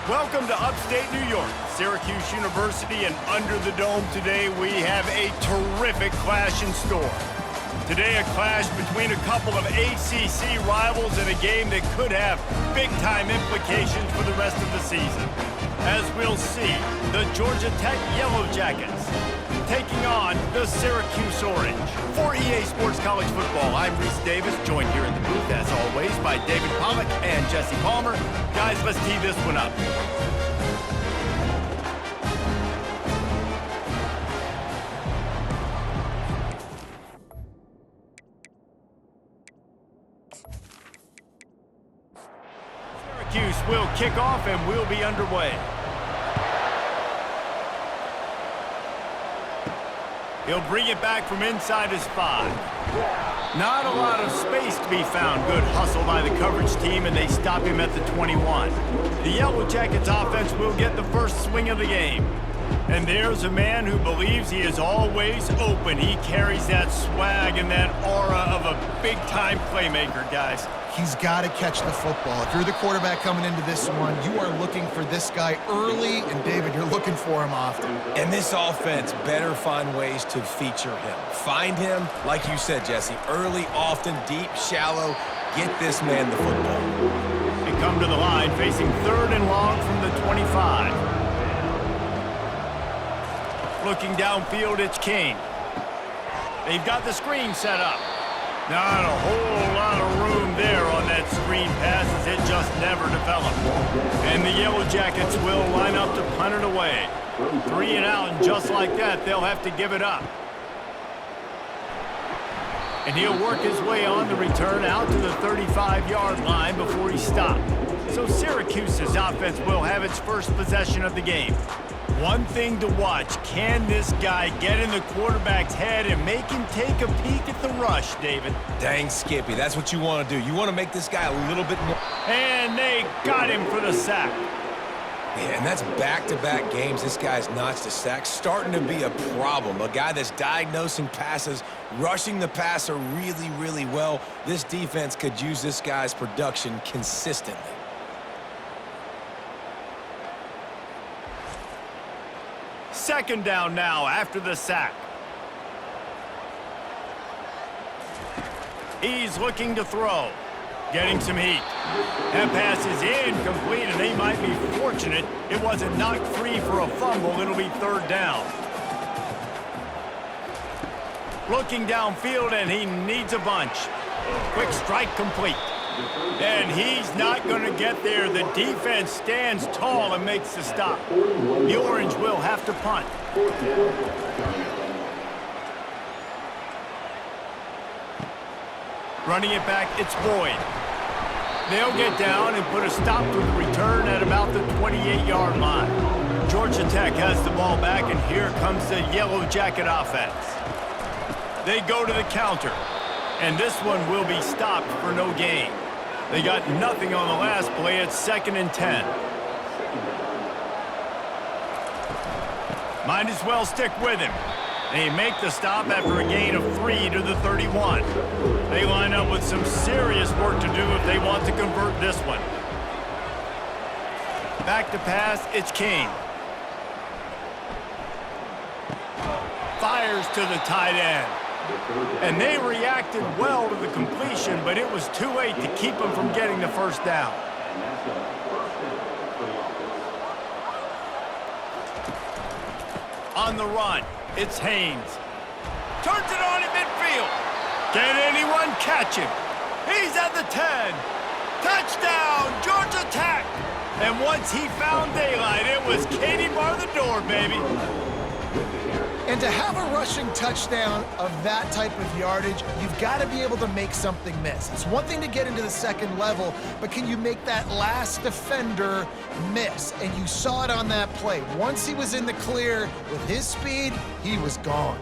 Welcome to upstate New York, Syracuse University, and under the dome today we have a terrific clash in store. Today a clash between a couple of ACC rivals in a game that could have big-time implications for the rest of the season. As we'll see, the Georgia Tech Yellow Jackets taking on the Syracuse Orange. For EA Sports College Football, I'm Reese Davis, joined here in the booth, as always, by David Pollack and Jesse Palmer. Guys, let's tee this one up. Syracuse will kick off and we'll be underway. He'll bring it back from inside his 5. Not a lot of space to be found. Good hustle by the coverage team, and they stop him at the 21. The Yellow Jackets offense will get the first swing of the game. And there's a man who believes he is always open. He carries that swag and that aura of a big-time playmaker, guys. He's got to catch the football. If you're the quarterback coming into this one, you are looking for this guy early, and David, you're looking for him often. And this offense better find ways to feature him. Find him, like you said, Jesse, early, often, deep, shallow. Get this man the football. They come to the line facing 3rd and long from the 25. Looking downfield, it's King. They've got the screen set up. Not a whole lot of room there on that screen pass as it just never developed. And the Yellow Jackets will line up to punt it away. 3 and out, and just like that, they'll have to give it up. And he'll work his way on the return out to the 35-yard line before he's stopped. So Syracuse's offense will have its first possession of the game. One thing to watch, can this guy get in the quarterback's head and make him take a peek at the rush, David? Dang, Skippy, that's what you want to do. You want to make this guy a little bit more... And they got him for the sack. Yeah, and that's back-to-back games this guy's notched a sack. Starting to be a problem. A guy that's diagnosing passes, rushing the passer really, really well. This defense could use this guy's production consistently. Second down now after the sack. He's looking to throw. Getting some heat. That pass is incomplete, and they might be fortunate it wasn't knocked free for a fumble. It'll be 3rd down. Looking downfield, and he needs a bunch. Quick strike complete. And he's not going to get there. The defense stands tall and makes the stop. The Orange will have to punt. Running it back, it's Boyd. They'll get down and put a stop to the return at about the 28-yard line. Georgia Tech has the ball back, and here comes the Yellow Jacket offense. They go to the counter, and this one will be stopped for no gain. They got nothing on the last play. It's 2nd and 10. Might as well stick with him. They make the stop after a gain of 3 to the 31. They line up with some serious work to do if they want to convert this one. Back to pass, it's King. Fires to the tight end. And they reacted well to the completion, but it was too late to keep them from getting the first down. On the run, it's Haynes. Turns it on in midfield. Can anyone catch him? He's at the 10. Touchdown, Georgia Tech. And once he found daylight, it was Katie bar the door, baby. And to have a rushing touchdown of that type of yardage, you've got to be able to make something miss. It's one thing to get into the second level, but can you make that last defender miss? And you saw it on that play. Once he was in the clear with his speed, he was gone.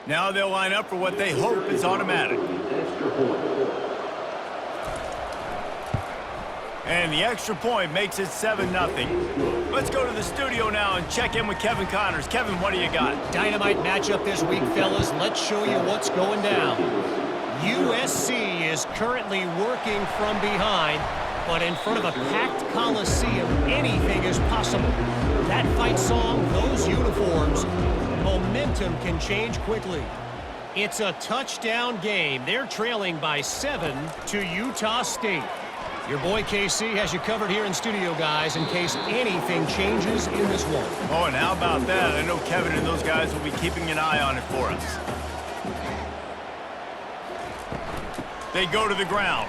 Now they'll line up for what they hope is automatic. And the extra point makes it 7-0. Let's go to the studio now and check in with Kevin Connors. Kevin, what do you got? Dynamite matchup this week, fellas. Let's show you what's going down. USC is currently working from behind, but in front of a packed Coliseum, anything is possible. That fight song, those uniforms, momentum can change quickly. It's a touchdown game. They're trailing by 7 to Utah State. Your boy KC has you covered here in studio, guys, in case anything changes in this one. Oh, and how about that? I know Kevin and those guys will be keeping an eye on it for us. They go to the ground.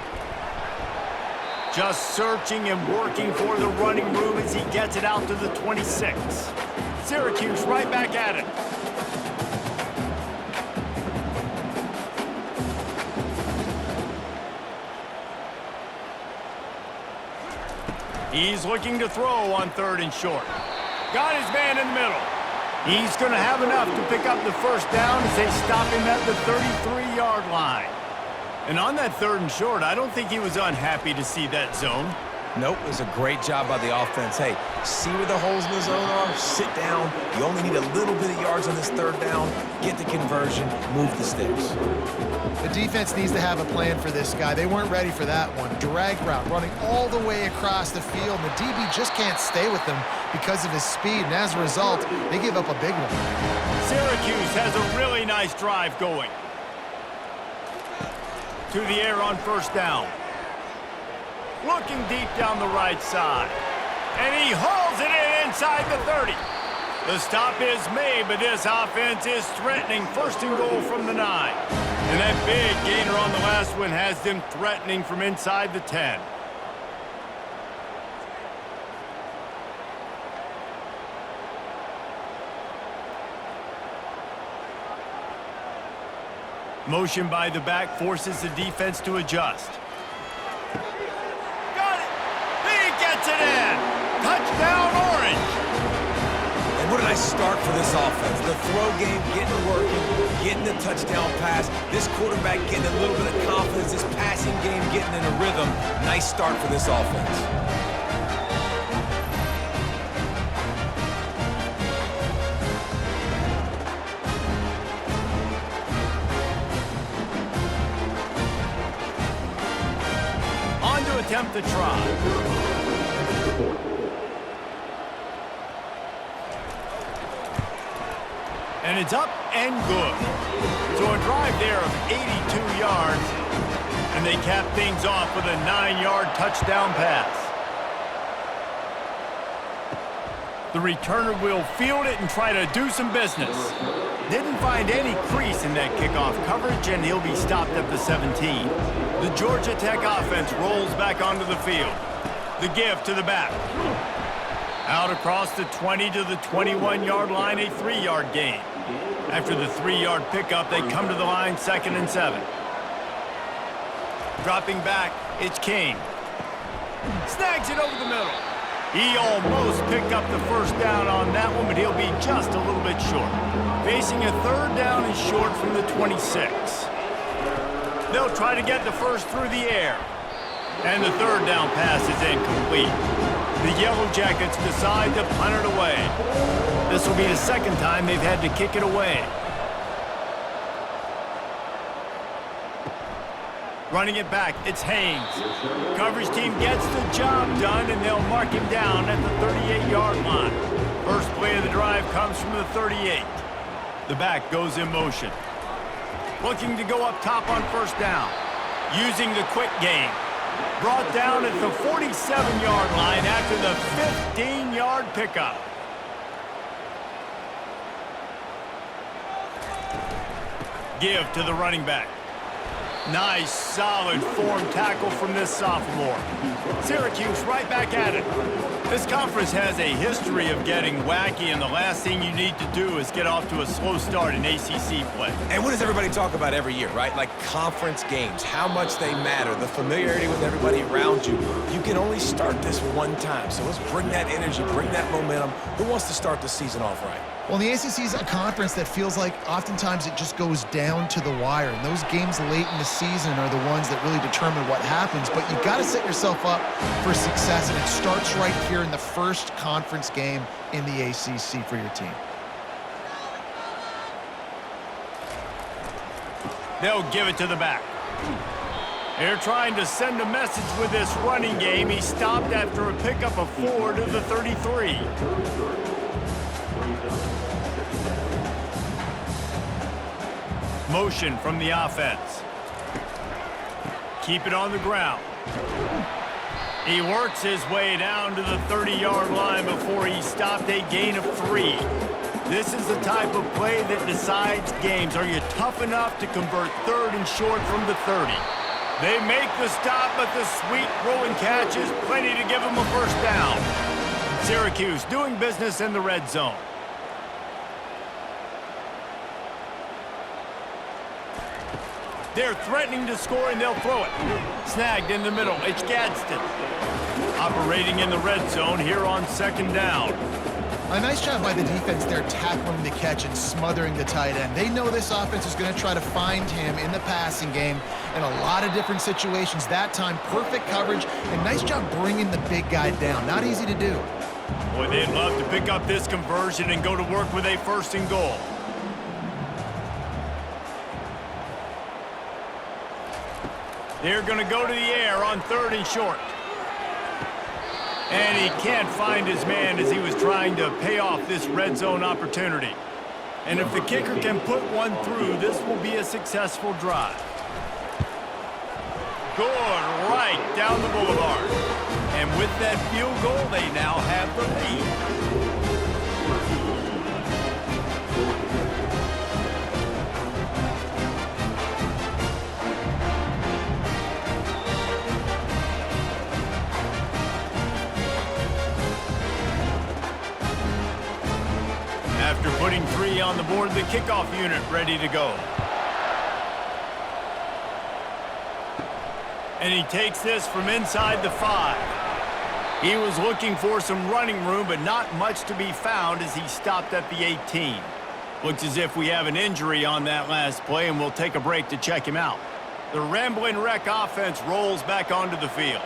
Just searching and working for the running room as he gets it out to the 26. Syracuse right back at it. He's looking to throw on 3rd and short. Got his man in the middle. He's going to have enough to pick up the first down as they stop him at the 33-yard line. And on that 3rd and short, I don't think he was unhappy to see that zone. Nope, it was a great job by the offense. Hey, see where the holes in the zone are? Sit down. You only need a little bit of yards on this 3rd down. Get the conversion. Move the sticks. The defense needs to have a plan for this guy. They weren't ready for that one. Drag route, running all the way across the field. And the DB just can't stay with him because of his speed. And as a result, they give up a big one. Syracuse has a really nice drive going. To the air on 1st down. Looking deep down the right side. And he hauls it in inside the 30. The stop is made, but this offense is threatening 1st and goal from the 9. And that big gainer on the last one has them threatening from inside the 10. Motion by the back forces the defense to adjust. Got it! He gets it in! Touchdown, Orange! And what a nice start for this offense. The throw game getting working, getting the touchdown pass. This quarterback getting a little bit of confidence. This passing game getting in a rhythm. Nice start for this offense. Attempt to try. And it's up and good. So a drive there of 82 yards, and they cap things off with a 9-yard touchdown pass. The returner will field it and try to do some business. Didn't find any crease in that kickoff coverage, and he'll be stopped at the 17. The Georgia Tech offense rolls back onto the field. The give to the back. Out across the 20 to the 21-yard line, a 3-yard gain. After the 3-yard pickup, they come to the line 2nd and 7. Dropping back, it's King. Snags it over the middle. He almost picked up the first down on that one, but he'll be just a little bit short. Facing a 3rd down and short from the 26. They'll try to get the first through the air. And the 3rd down pass is incomplete. The Yellow Jackets decide to punt it away. This will be the 2nd time they've had to kick it away. Running it back, it's Haynes. Coverage team gets the job done, and they'll mark him down at the 38-yard line. First play of the drive comes from the 38. The back goes in motion. Looking to go up top on 1st down. Using the quick game. Brought down at the 47-yard line after the 15-yard pickup. Give to the running back. Nice, solid form tackle from this sophomore. Syracuse right back at it. This conference has a history of getting wacky, and the last thing you need to do is get off to a slow start in ACC play. And what does everybody talk about every year, right? Like conference games, how much they matter, the familiarity with everybody around you. You can only start this one time, so let's bring that energy, bring that momentum. Who wants to start the season off right? Well, the ACC is a conference that feels like oftentimes it just goes down to the wire. And those games late in the season are the ones that really determine what happens. But you've got to set yourself up for success, and it starts right here in the first conference game in the ACC for your team. They'll give it to the back. They're trying to send a message with this running game. He stopped after a pickup of 4 to the 33. Motion from the offense. Keep it on the ground. He works his way down to the 30-yard line before he stopped a gain of 3. This is the type of play that decides games. Are you tough enough to convert 3rd and short from the 30? They make the stop, but the sweet rolling catch is plenty to give them a first down. Syracuse doing business in the red zone. They're threatening to score, and they'll throw it. Snagged in the middle. It's Gadsden. Operating in the red zone here on 2nd down. A nice job by the defense there tackling the catch and smothering the tight end. They know this offense is going to try to find him in the passing game in a lot of different situations. That time, perfect coverage, and nice job bringing the big guy down. Not easy to do. Boy, they'd love to pick up this conversion and go to work with a 1st and goal. They're going to go to the air on 3rd and short. And he can't find his man as he was trying to pay off this red zone opportunity. And if the kicker can put one through, this will be a successful drive. Going right down the boulevard. And with that field goal, they now have the lead. After putting 3 on the board, the kickoff unit ready to go. And he takes this from inside the 5. He was looking for some running room, but not much to be found as he stopped at the 18. Looks as if we have an injury on that last play, and we'll take a break to check him out. The Ramblin' Wreck offense rolls back onto the field.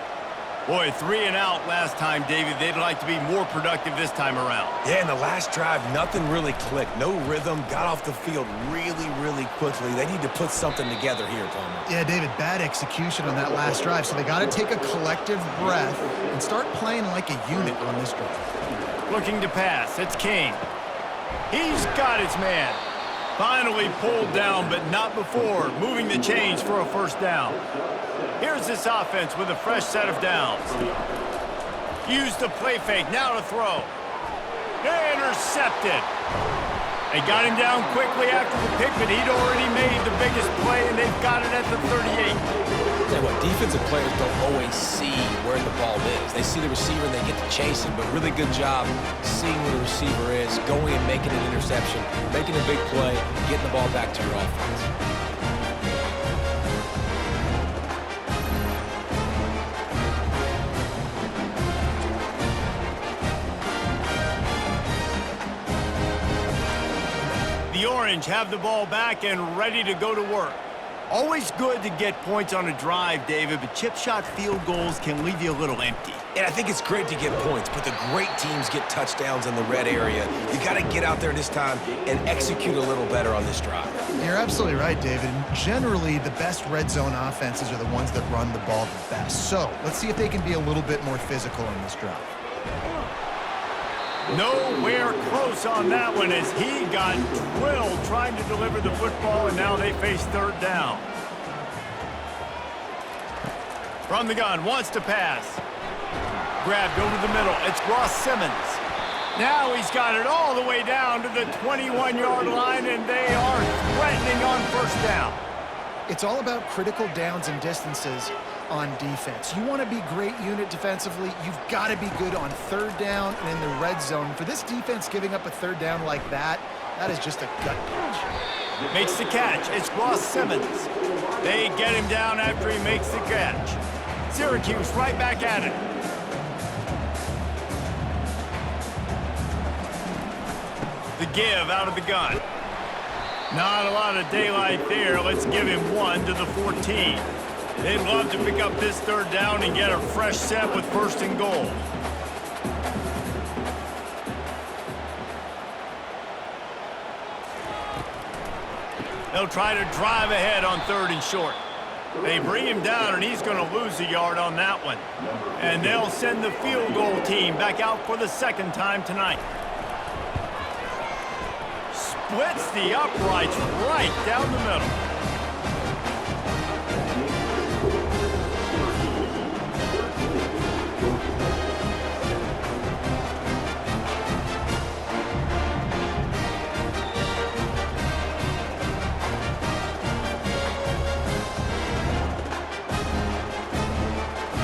Boy, 3 and out last time, David. They'd like to be more productive this time around. Yeah, in the last drive, nothing really clicked. No rhythm, got off the field really, really quickly. They need to put something together here, Palmer. Yeah, David, bad execution on that last drive, so they got to take a collective breath and start playing like a unit on this drive. Looking to pass. It's King. He's got his man. Finally pulled down, but not before moving the chains for a first down. Here's this offense with a fresh set of downs. Use the play fake, now to throw. Intercepted. They got him down quickly after the pick, but he'd already made the biggest play, and they've got it at the 38. Tell you what, defensive players don't always see where the ball is. They see the receiver and they get to chase him, but really good job seeing where the receiver is, going and making an interception, making a big play, getting the ball back to your offense. The Orange have the ball back and ready to go to work. Always good to get points on a drive, David, but chip shot field goals can leave you a little empty. And I think it's great to get points, but the great teams get touchdowns in the red area. You got to get out there this time and execute a little better on this drive. You're absolutely right, David. Generally, the best red zone offenses are the ones that run the ball the best. So let's see if they can be a little bit more physical in this drive. Nowhere close on that one as he got drilled trying to deliver the football, and now they face 3rd down. From the gun, wants to pass. Grabbed over the middle. It's Ross Simmons. Now he's got it all the way down to the 21-yard line, and they are threatening on 1st down. It's all about critical downs and distances on defense. You want to be great unit defensively, you've got to be good on 3rd down and in the red zone. For this defense giving up a 3rd down like that, that is just a gut punch. Makes the catch. It's Ross Simmons. They get him down after he makes the catch. Syracuse right back at it. The give out of the gun. Not a lot of daylight there. Let's give him 1 to the 14. They'd love to pick up this third down and get a fresh set with 1st and goal. They'll try to drive ahead on 3rd and short. They bring him down, and he's going to lose a yard on that one. And they'll send the field goal team back out for the 2nd time tonight. Splits the uprights right down the middle.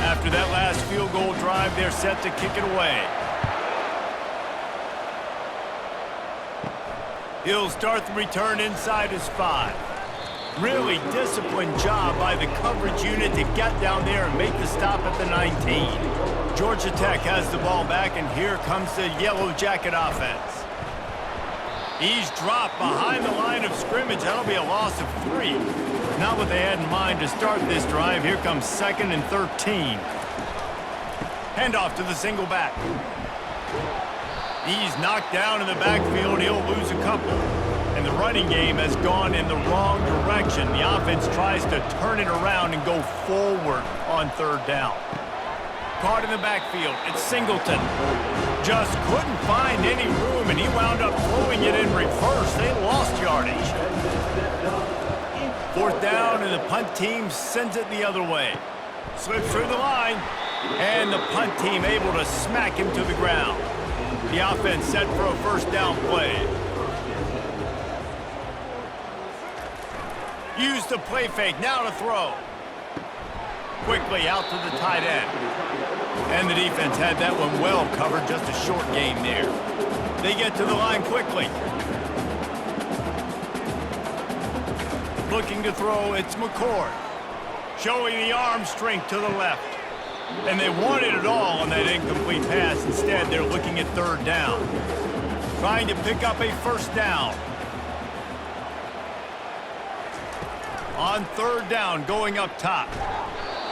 After that last field goal drive, they're set to kick it away. He'll start the return inside his 5. Really disciplined job by the coverage unit to get down there and make the stop at the 19. Georgia Tech has the ball back, and here comes the Yellow Jacket offense. He's dropped behind the line of scrimmage. That'll be a loss of 3. Not what they had in mind to start this drive. Here comes 2nd and 13. Handoff to the single back. He's knocked down in the backfield. He'll lose a couple. And the running game has gone in the wrong direction. The offense tries to turn it around and go forward on 3rd down. Caught in the backfield. It's Singleton. Just couldn't find any room, and he wound up throwing it in reverse. They lost yardage. 4th down, and the punt team sends it the other way. Slips through the line, and the punt team able to smack him to the ground. The offense set for a 1st down play. Use the play fake, now to throw. Quickly out to the tight end. And the defense had that one well covered, just a short game there. They get to the line quickly. Looking to throw, it's McCord. Showing the arm strength to the left. And they wanted it all on that incomplete pass. Instead, they're looking at 3rd down. Trying to pick up a 1st down. On 3rd down, going up top.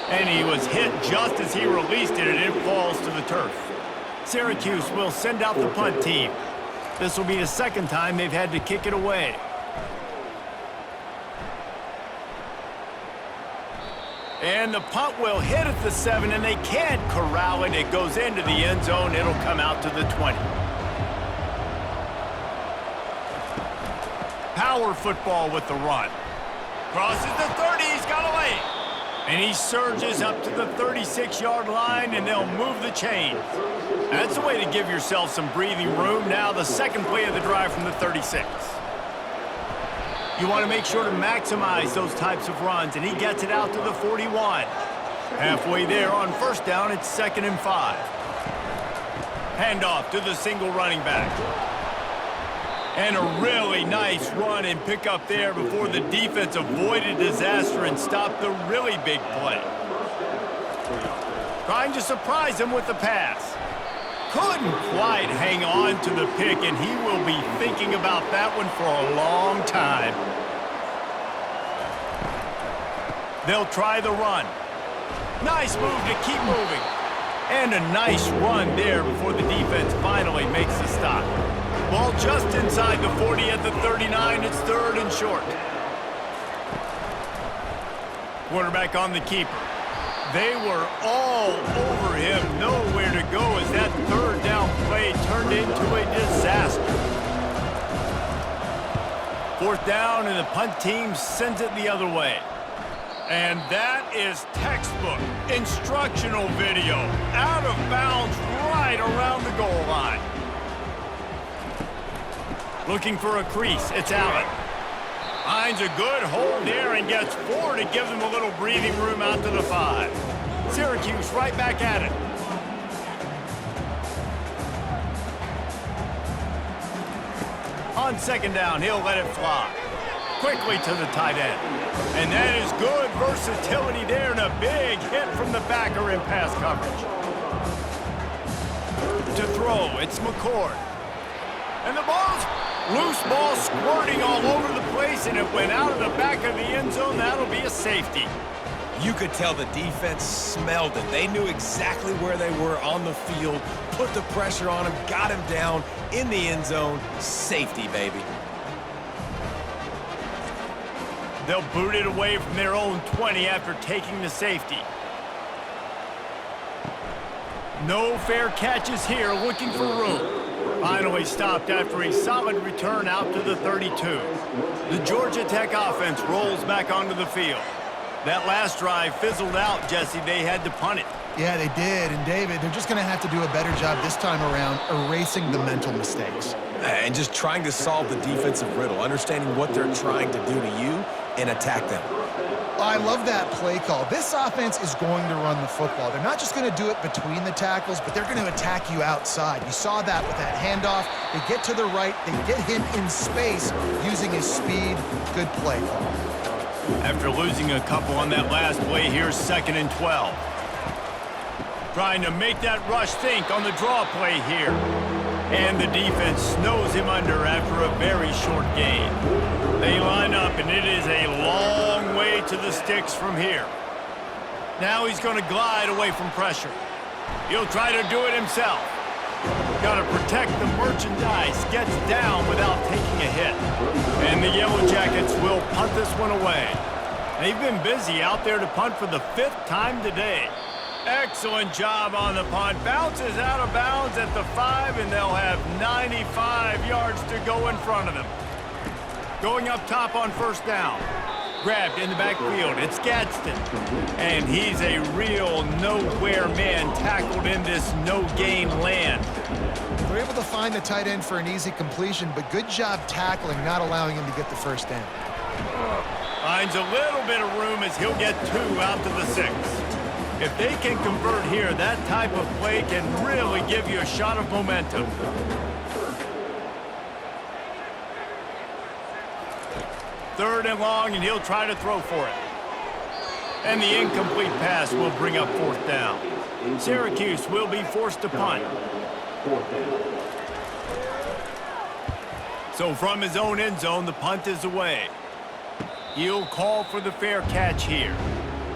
And he was hit just as he released it, and it falls to the turf. Syracuse will send out the punt team. This will be the 2nd time they've had to kick it away. And the punt will hit at the 7, and they can't corral it. It goes into the end zone. It'll come out to the 20. Power football with the run. Crosses the 30. He's got away. And he surges up to the 36-yard line, and they'll move the chains. That's a way to give yourself some breathing room. Now the 2nd play of the drive from the 36. You want to make sure to maximize those types of runs, and he gets it out to the 41. Halfway there on 1st down, it's 2nd and 5. Handoff to the single running back. And a really nice run and pick up there before the defense avoided disaster and stopped the really big play. Trying to surprise him with the pass. Couldn't quite hang on to the pick, and he will be thinking about that one for a long time. They'll try the run. Nice move to keep moving. And a nice run there before the defense finally makes the stop. Ball just inside the 40 at the 39. It's 3rd and short. Quarterback on the keeper. They were all over him. Nowhere to go as that 3rd down play turned into a disaster. 4th down, and the punt team sends it the other way. And that is textbook instructional video. Out of bounds right around the goal line. Looking for a crease. It's Allen. Finds a good hold there and gets 4 to give them a little breathing room out to the 5. Syracuse right back at it. On 2nd down, he'll let it fly. Quickly to the tight end. And that is good versatility there, and a big hit from the backer in pass coverage. To throw, it's McCord. And the ball's Loose ball squirting all over the place, and it went out of the back of the end zone. That'll be a safety. You could tell the defense smelled it. They knew exactly where they were on the field, put the pressure on him, got him down in the end zone. Safety, baby. They'll boot it away from their own 20 after taking the safety. No fair catches here, looking for room. Finally stopped after a solid return out to the 32. The Georgia Tech offense rolls back onto the field. That last drive fizzled out, Jesse. They had to punt it. Yeah, they did. And, David, they're just going to have to do a better job this time around erasing the mental mistakes. And just trying to solve the defensive riddle, understanding what they're trying to do to you and attack them. I love that play call. This offense is going to run the football. They're not just going to do it between the tackles, but they're going to attack you outside. You saw that with that handoff. They get to the right. They get him in space using his speed. Good play call. After losing a couple on that last play, here's 2nd and 12. Trying to make that rush think on the draw play here. And the defense snows him under after a very short gain. They line up, and it is a long way to the sticks from here. Now he's going to glide away from pressure. He'll try to do it himself. Got to protect the merchandise. Gets down without taking a hit. And the Yellow Jackets will punt this one away. They've been busy out there to punt for the 5th time today. Excellent job on the punt. Bounces out of bounds at the 5, and they'll have 95 yards to go in front of them. Going up top on 1st down. Grabbed in the backfield. It's Gadsden. And he's a real nowhere man, tackled in this no-gain land. They're able to find the tight end for an easy completion, but good job tackling, not allowing him to get the 1st down. Finds a little bit of room as he'll get 2 out to the 6. If they can convert here, that type of play can really give you a shot of momentum. 3rd and long, and he'll try to throw for it. And the incomplete pass will bring up 4th down. Syracuse will be forced to punt. So from his own end zone, the punt is away. He'll call for the fair catch here.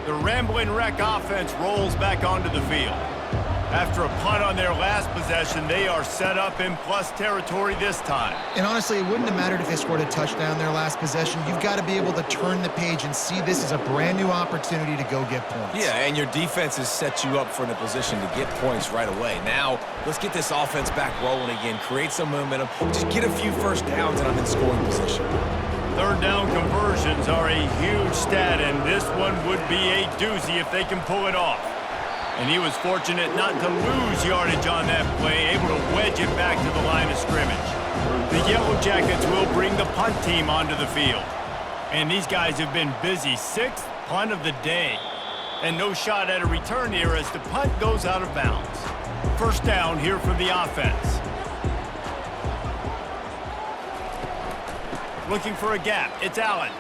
The Rambling Wreck offense rolls back onto the field. After a punt on their last possession, they are set up in plus territory this time. And honestly, it wouldn't have mattered if they scored a touchdown their last possession. You've got to be able to turn the page and see this as a brand new opportunity to go get points. Yeah, and your defense has set you up for a position to get points right away. Now, let's get this offense back rolling again, create some momentum, just get a few 1st downs, and I'm in scoring position. 3rd down conversions are a huge stat, and this one would be a doozy if they can pull it off. And he was fortunate not to lose yardage on that play, able to wedge it back to the line of scrimmage. The Yellow Jackets will bring the punt team onto the field. And these guys have been busy. 6th punt of the day. And no shot at a return here as the punt goes out of bounds. 1st down here for the offense. Looking for a gap. It's Allen.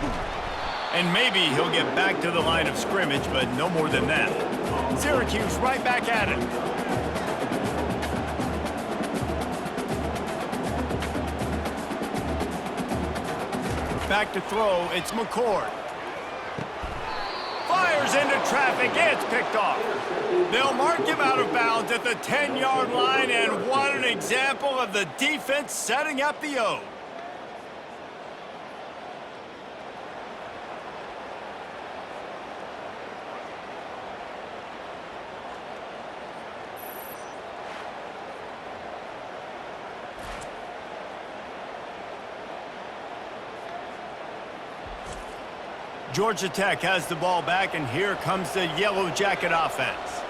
And maybe he'll get back to the line of scrimmage, but no more than that. Syracuse right back at it. Back to throw. It's McCord. Fires into traffic. It's picked off. They'll mark him out of bounds at the 10-yard line, and what an example of the defense setting up the O. Georgia Tech has the ball back, and here comes the Yellow Jacket offense.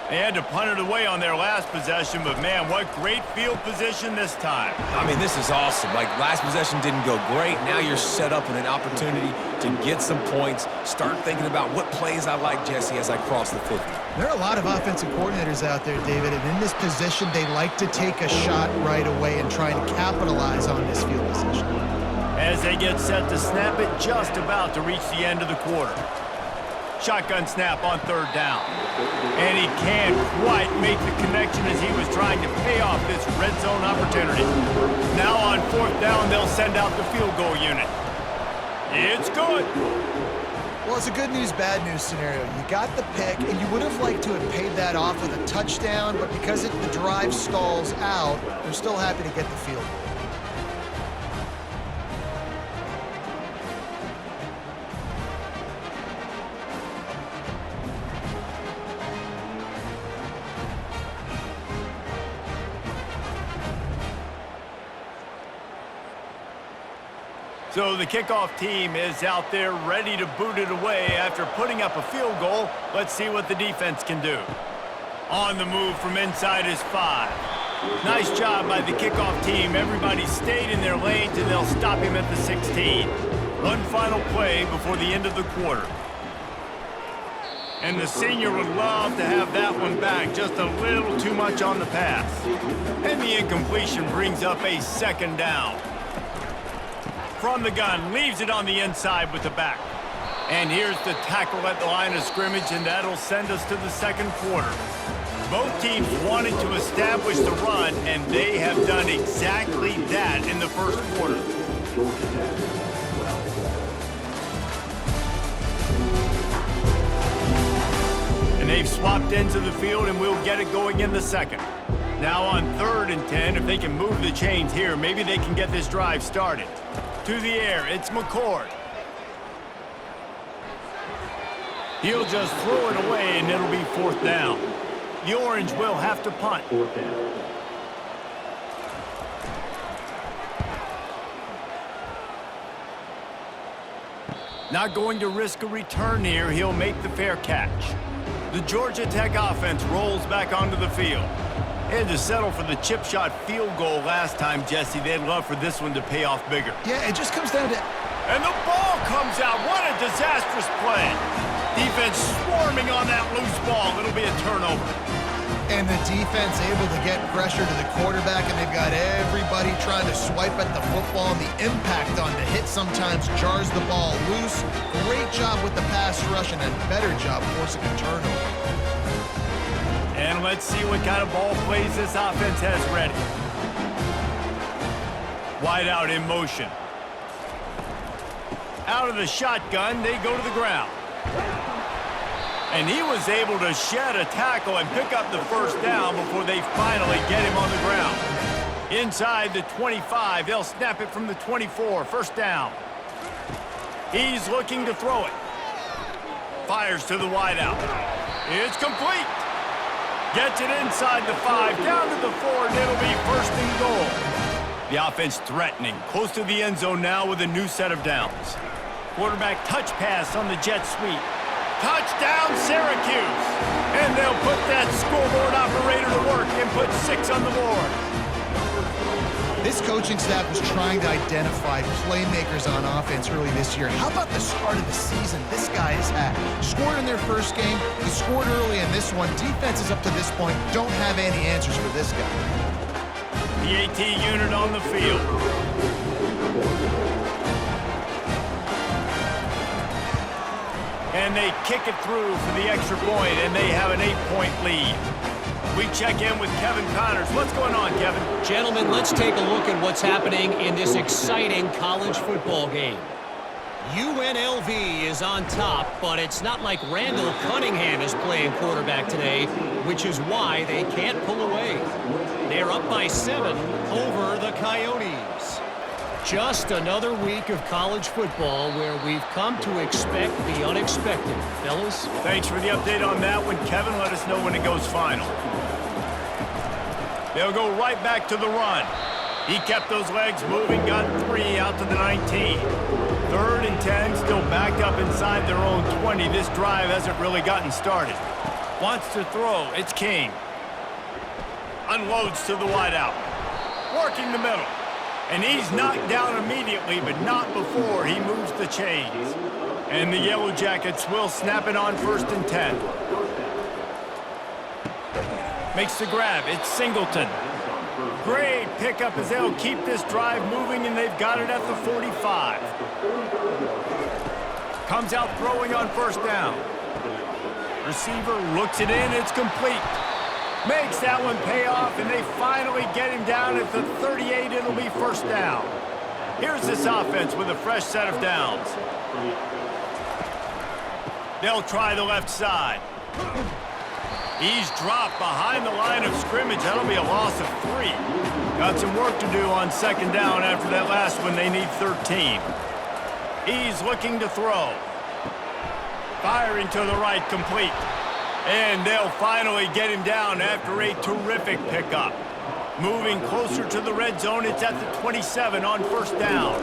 They had to punt it away on their last possession, but man, what great field position this time. I mean, this is awesome. Like, last possession didn't go great. Now you're set up in an opportunity to get some points. Start thinking about what plays I like, Jesse, as I cross the 50. There are a lot of offensive coordinators out there, David, and in this position, they like to take a shot right away and try and capitalize on this field position. As they get set to snap it, just about to reach the end of the quarter. Shotgun snap on third down. And he can't quite make the connection as he was trying to pay off this red zone opportunity. Now on fourth down, they'll send out the field goal unit. It's good. Well, it's a good news, bad news scenario. You got the pick, and you would have liked to have paid that off with a touchdown, but because the drive stalls out, they're still happy to get the field goal. So the kickoff team is out there ready to boot it away after putting up a field goal. Let's see what the defense can do. On the move from inside his 5. Nice job by the kickoff team. Everybody stayed in their lanes, and they'll stop him at the 16. One final play before the end of the quarter. And the senior would love to have that one back. Just a little too much on the pass. And the incompletion brings up a second down. From the gun, leaves it on the inside with the back. And here's the tackle at the line of scrimmage, and that'll send us to the second quarter. Both teams wanted to establish the run, and they have done exactly that in the first quarter. And they've swapped ends of the field, and we'll get it going in the second. Now on 3rd and 10, if they can move the chains here, maybe they can get this drive started. To the air, it's McCord. He'll just throw it away, and it'll be 4th down. The Orange will have to punt. Not going to risk a return here. He'll make the fair catch. The Georgia Tech offense rolls back onto the field. They had to settle for the chip shot field goal last time, Jesse. They'd love for this one to pay off bigger. Yeah, it just comes down to... And the ball comes out. What a disastrous play. Defense swarming on that loose ball. It'll be a turnover. And the defense able to get pressure to the quarterback, and they've got everybody trying to swipe at the football, and the impact on the hit sometimes jars the ball loose. Great job with the pass rush, and a better job forcing a turnover. And let's see what kind of ball plays this offense has ready. Wide out in motion. Out of the shotgun, they go to the ground. And he was able to shed a tackle and pick up the first down before they finally get him on the ground. Inside the 25, they'll snap it from the 24, 1st down. He's looking to throw it. Fires to the wide out. It's complete. Gets it inside the 5, down to the 4, and it'll be 1st and goal. The offense threatening, close to the end zone now with a new set of downs. Quarterback touch pass on the jet sweep. Touchdown, Syracuse! And they'll put that scoreboard operator to work and put 6 on the board. This coaching staff was trying to identify playmakers on offense early this year. How about the start of the season this guy has had? Scored in their first game, he scored early in this one. Defenses up to this point don't have any answers for this guy. The AT unit on the field. And they kick it through for the extra point, and they have an 8-point lead. We check in with Kevin Connors. What's going on, Kevin? Gentlemen, let's take a look at what's happening in this exciting college football game. UNLV is on top, but it's not like Randall Cunningham is playing quarterback today, which is why they can't pull away. They're up by 7 over the Coyotes. Just another week of college football where we've come to expect the unexpected. Fellas? Thanks for the update on that one, Kevin. Let us know when it goes final. They'll go right back to the run. He kept those legs moving, got 3 out to the 19. 3rd and 10, still backed up inside their own 20. This drive hasn't really gotten started. Wants to throw. It's King. Unloads to the wideout. Working the middle. And he's knocked down immediately, but not before he moves the chains. And the Yellow Jackets will snap it on 1st and 10. Makes the grab. It's Singleton. Great pickup as they'll keep this drive moving, and they've got it at the 45. Comes out throwing on 1st down. Receiver looks it in, it's complete. Makes that one pay off, and they finally get him down at the 38. It'll be first down. Here's this offense with a fresh set of downs. They'll try the left side. He's dropped behind the line of scrimmage. That'll be a loss of 3. Got some work to do on second down after that last one. They need 13. He's looking to throw. Firing to the right, complete. And they'll finally get him down after a terrific pickup. Moving closer to the red zone, it's at the 27 on first down.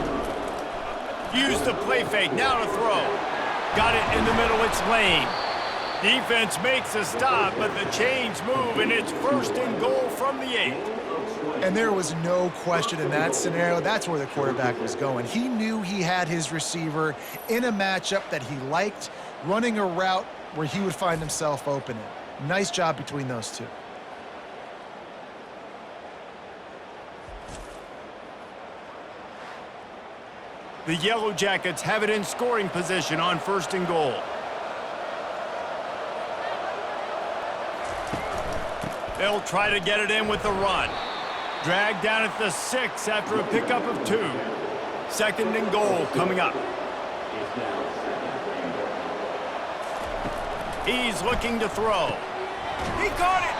Use the play fake, now to throw. Got it in the middle, it's Lane. Defense makes a stop, but the chains move, and it's first and goal from the 8. And there was no question in that scenario. That's where the quarterback was going. He knew he had his receiver in a matchup that he liked, running a route where he would find himself open in. Nice job between those two. The Yellow Jackets have it in scoring position on first and goal. They'll try to get it in with the run. Dragged down at the 6 after a pickup of 2. Second and goal coming up. He's looking to throw. He caught it.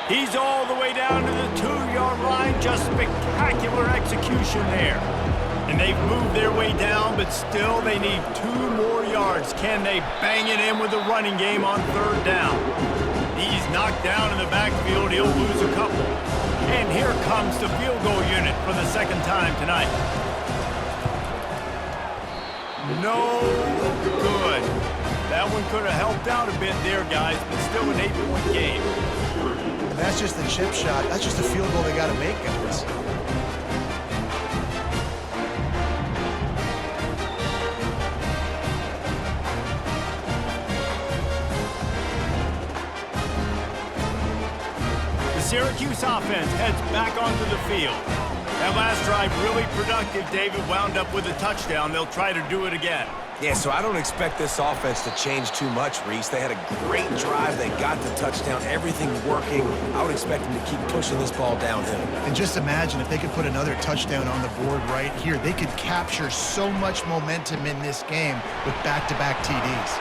He's all the way down to the 2-yard line. Just spectacular execution there. And they've moved their way down, but still they need 2 more yards. Can they bang it in with the running game on third down? He's knocked down in the backfield. He'll lose a couple. And here comes the field goal unit for the second time tonight. No good. That one could have helped out a bit there, guys, but still an 8-point game. And that's just the chip shot. That's just a field goal they got to make, guys. Syracuse offense heads back onto the field. That last drive really productive. David wound up with a touchdown. They'll try to do it again. Yeah, so I don't expect this offense to change too much, Reese. They had a great drive. They got the touchdown. Everything working. I would expect them to keep pushing this ball downhill. And just imagine if they could put another touchdown on the board right here. They could capture so much momentum in this game with back-to-back TDs.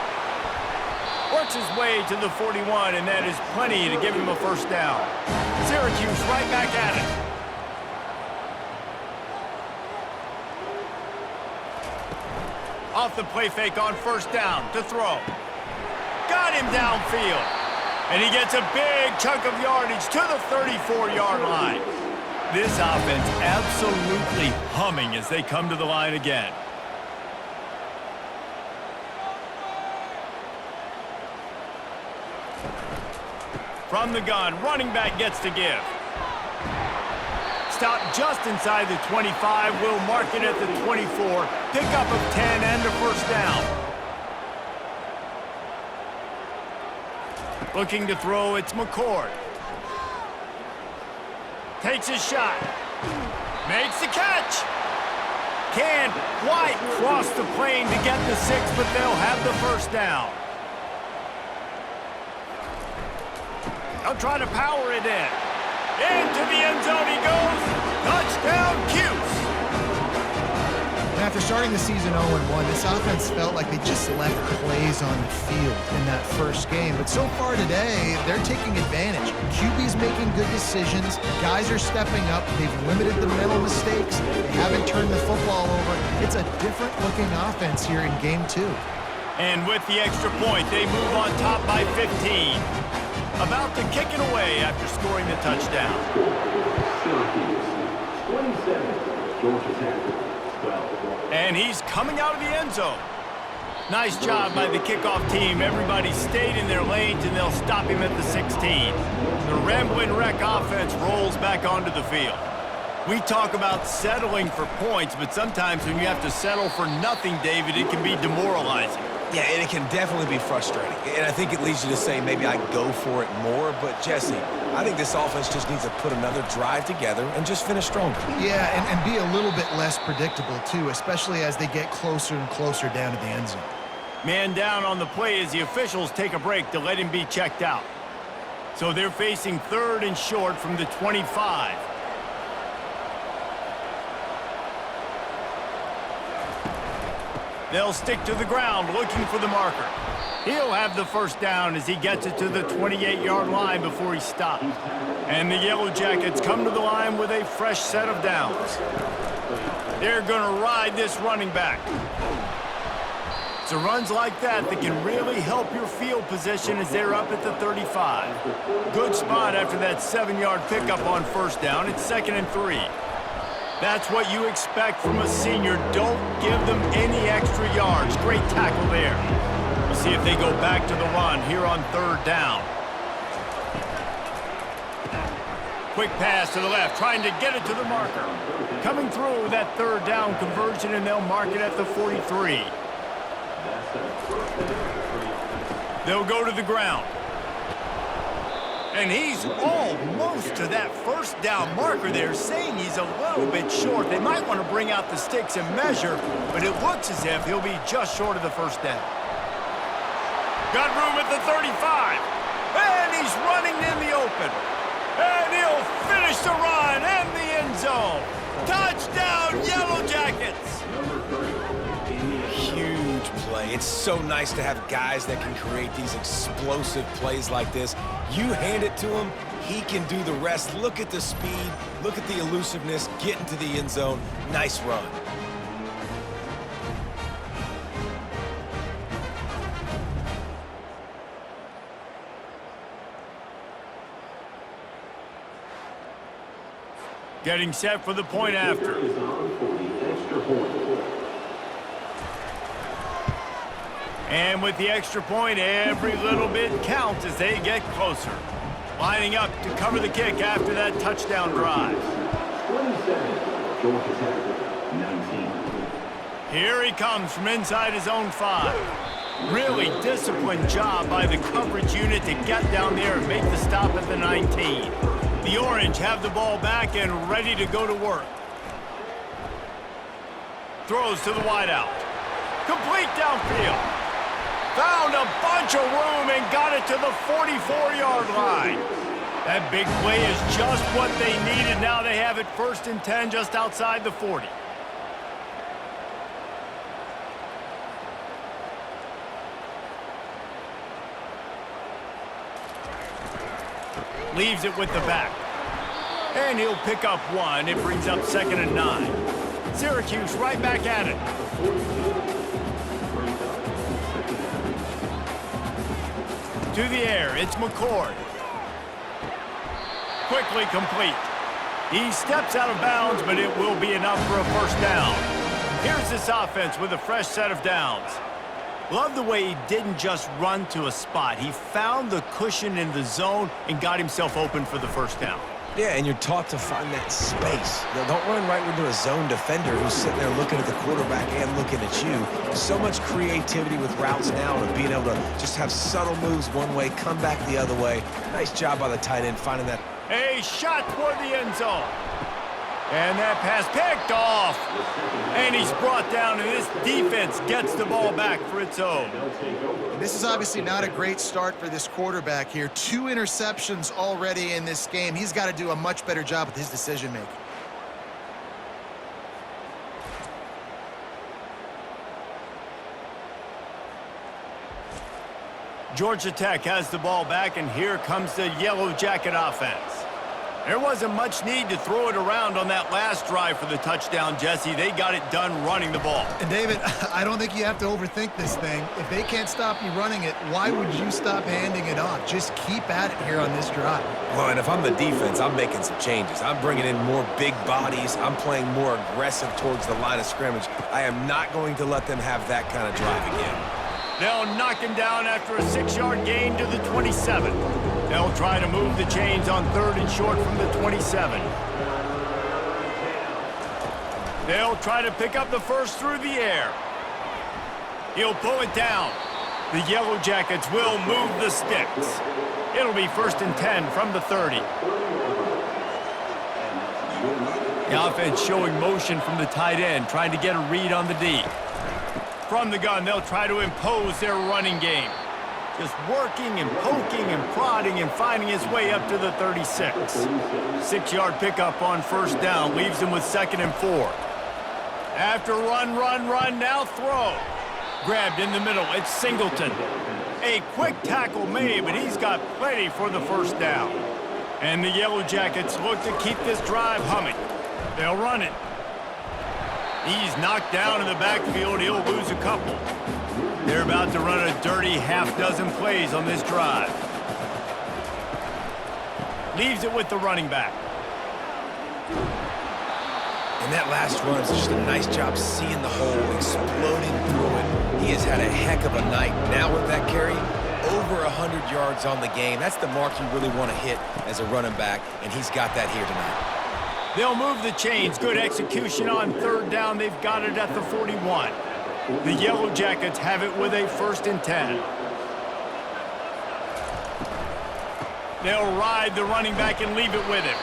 Works his way to the 41, and that is plenty to give him a first down. Syracuse right back at it. Off the play fake on first down to throw. Got him downfield. And he gets a big chunk of yardage to the 34-yard line. This offense absolutely humming as they come to the line again. From the gun, running back gets to give. Stopped just inside the 25. Will mark it at the 24. Pickup of 10 and a first down. Looking to throw, it's McCord. Takes his shot. Makes the catch. Can't quite cross the plane to get the 6, but they'll have the first down. They'll try to power it in. Into the end zone he goes. Touchdown, Cuse. And after starting the season 0-1, this offense felt like they just left plays on the field in that first game. But so far today, they're taking advantage. QB's making good decisions. Guys are stepping up. They've limited the mental mistakes. They haven't turned the football over. It's a different-looking offense here in Game 2. And with the extra point, they move on top by 15. About to kick it away after scoring the touchdown. And he's coming out of the end zone. Nice job by the kickoff team. Everybody stayed in their lanes, and they'll stop him at the 16. The Ramblin' Wreck offense rolls back onto the field. We talk about settling for points, but sometimes when you have to settle for nothing, David, it can be demoralizing. Yeah, and it can definitely be frustrating. And I think it leads you to say maybe I go for it more. But, Jesse, I think this offense just needs to put another drive together and just finish stronger. Yeah, and be a little bit less predictable, too, especially as they get closer and closer down to the end zone. Man down on the play as the officials take a break to let him be checked out. So they're facing 3rd and short from the 25. They'll stick to the ground looking for the marker. He'll have the first down as he gets it to the 28-yard line before he stops. And the Yellow Jackets come to the line with a fresh set of downs. They're going to ride this running back. It's the runs like that that can really help your field position as they're up at the 35. Good spot after that 7-yard pickup on first down. It's 2nd and 3. That's what you expect from a senior. Don't give them any extra yards. Great tackle there. We'll see if they go back to the run here on 3rd down. Quick pass to the left, trying to get it to the marker. Coming through with that 3rd down conversion, and they'll mark it at the 43. They'll go to the ground. And he's almost to that first down marker there, saying he's a little bit short. They might want to bring out the sticks and measure, but it looks as if he'll be just short of the first down. Got room at the 35. And he's running in the open. And he'll finish the run and the end zone. Touchdown, Yellow Jackets! Huge play. It's so nice to have guys that can create these explosive plays like this. You hand it to him, he can do the rest. Look at the speed, look at the elusiveness, get into the end zone. Nice run. Getting set for the point after. And with the extra point, every little bit counts as they get closer. Lining up to cover the kick after that touchdown drive. 19. Here he comes from inside his own 5. Really disciplined job by the coverage unit to get down there and make the stop at the 19. The Orange have the ball back and ready to go to work. Throws to the wideout. Complete downfield. Found a bunch of room and got it to the 44-yard line. That big play is just what they needed. Now they have it 1st and 10 just outside the 40. Leaves it with the back. And he'll pick up 1. It brings up 2nd and 9. Syracuse right back at it. To the air, it's McCord. Quickly complete. He steps out of bounds, but it will be enough for a first down. Here's this offense with a fresh set of downs. Love the way he didn't just run to a spot. He found the cushion in the zone and got himself open for the first down. Yeah, and you're taught to find that space. Don't run right into a zone defender who's sitting there looking at the quarterback and looking at you. So much creativity with routes now and being able to just have subtle moves one way, come back the other way. Nice job by the tight end finding that. A shot toward the end zone. And that pass picked off. And he's brought down, and this defense gets the ball back for its own. This is obviously not a great start for this quarterback here. 2 interceptions already in this game. He's got to do a much better job with his decision-making. Georgia Tech has the ball back, and here comes the Yellow Jacket offense. There wasn't much need to throw it around on that last drive for the touchdown, Jesse. They got it done running the ball. And David, I don't think you have to overthink this thing. If they can't stop you running it, why would you stop handing it off? Just keep at it here on this drive. Well, and if I'm the defense, I'm making some changes. I'm bringing in more big bodies. I'm playing more aggressive towards the line of scrimmage. I am not going to let them have that kind of drive again. They'll knock him down after a 6-yard gain to the 27. They'll try to move the chains on 3rd and short from the 27. They'll try to pick up the first through the air. He'll pull it down. The Yellow Jackets will move the sticks. It'll be 1st and 10 from the 30. The offense showing motion from the tight end, trying to get a read on the D. From the gun, they'll try to impose their running game. Just working and poking and prodding and finding his way up to the 36. 6-yard pickup on first down leaves him with 2nd and 4. After run, now throw. Grabbed in the middle, it's Singleton. A quick tackle made, but he's got plenty for the first down. And the Yellow Jackets look to keep this drive humming. They'll run it. He's knocked down in the backfield. He'll lose a couple. They're about to run a dirty half-dozen plays on this drive. Leaves it with the running back. And that last run is just a nice job seeing the hole, exploding through it. He has had a heck of a night. Now with that carry, over 100 yards on the game. That's the mark you really want to hit as a running back, and he's got that here tonight. They'll move the chains. Good execution on 3rd down. They've got it at the 41. The Yellow Jackets have it with a 1st and 10. They'll ride the running back and leave it with him.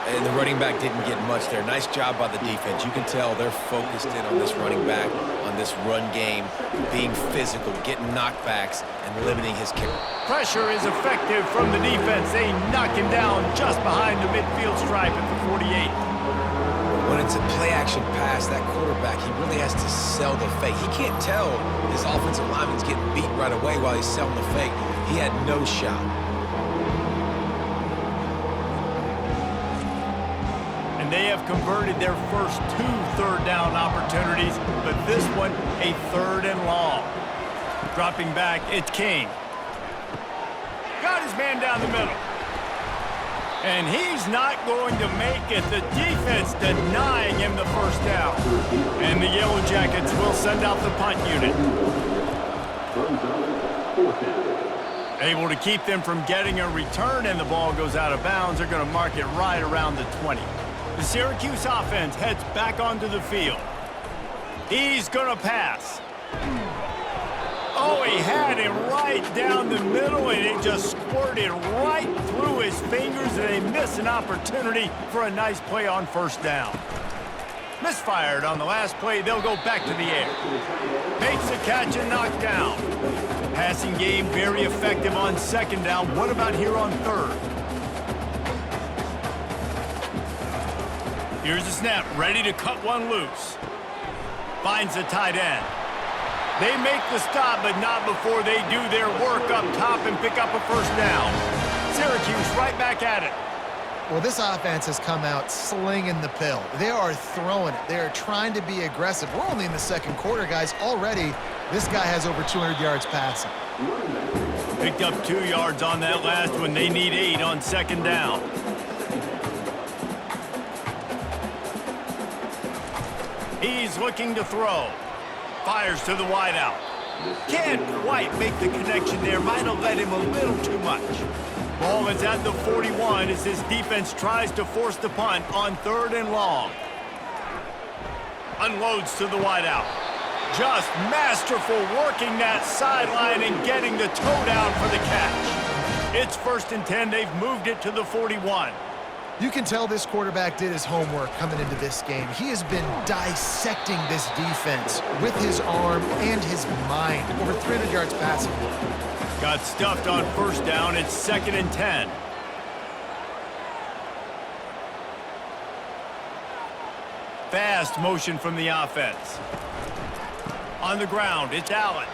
And the running back didn't get much there. Nice job by the defense. You can tell they're focused in on this running back, on this run game, being physical, getting knockbacks, and limiting his kick. Pressure is effective from the defense. They knock him down just behind the midfield stripe at the 48. When it's a play-action pass, that quarterback, he really has to sell the fake. He can't tell his offensive lineman's getting beat right away while he's selling the fake. He had no shot. And they have converted their first 2 third down opportunities, but this one a 3rd and long. Dropping back, it's King. Got his man down the middle. And he's not going to make it. The defense denying him the first down. And the Yellow Jackets will send out the punt unit. Able to keep them from getting a return, and the ball goes out of bounds. They're going to mark it right around the 20. The Syracuse offense heads back onto the field. He's going to pass. Oh, he had him right down the middle, and it just squirted right through his fingers, and they miss an opportunity for a nice play on first down. Misfired on the last play. They'll go back to the air. Makes the catch and knocked down. Passing game very effective on 2nd down. What about here on 3rd? Here's the snap, ready to cut one loose. Finds the tight end. They make the stop, but not before they do their work up top and pick up a first down. Syracuse right back at it. Well, this offense has come out slinging the pill. They are throwing it. They are trying to be aggressive. We're only in the 2nd quarter, guys. Already, this guy has over 200 yards passing. Picked up 2 yards on that last one. They need 8 on 2nd down. He's looking to throw. Fires to the wideout. Can't quite make the connection there. Might have let him a little too much. Ball is at the 41 as his defense tries to force the punt on 3rd and long. Unloads to the wideout. Just masterful working that sideline and getting the toe down for the catch. It's 1st and 10. They've moved it to the 41. You can tell this quarterback did his homework coming into this game. He has been dissecting this defense with his arm and his mind. Over 300 yards passing. Got stuffed on first down. It's 2nd and 10. Fast motion from the offense. On the ground, it's Allen.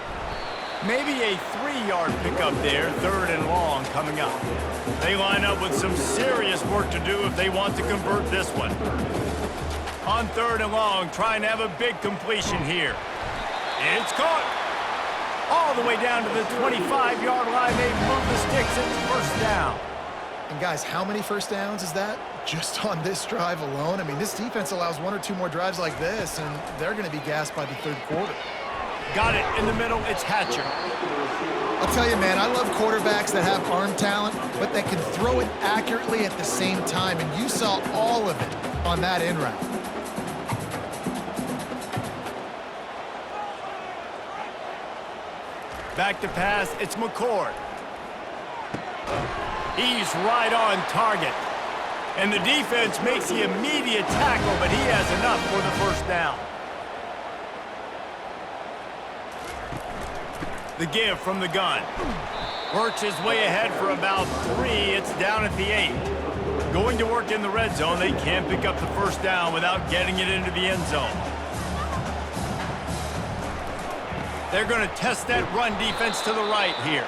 Maybe a 3-yard pickup there, 3rd and long coming up. They line up with some serious work to do if they want to convert this one. On 3rd and long, trying to have a big completion here. It's caught. All the way down to the 25-yard line. They move the sticks. It's first down. And guys, how many first downs is that? Just on this drive alone? I mean, this defense allows 1 or 2 more drives like this, and they're going to be gassed by the 3rd quarter. Got it in the middle. It's Hatcher. I'll tell you, man, I love quarterbacks that have arm talent, but that can throw it accurately at the same time, and you saw all of it on that in route. Back to pass, it's McCord. He's right on target. And the defense makes the immediate tackle, but he has enough for the first down. The give from the gun. Works his way ahead for about 3. It's down at the 8. Going to work in the red zone, they can't pick up the first down without getting it into the end zone. They're going to test that run defense to the right here.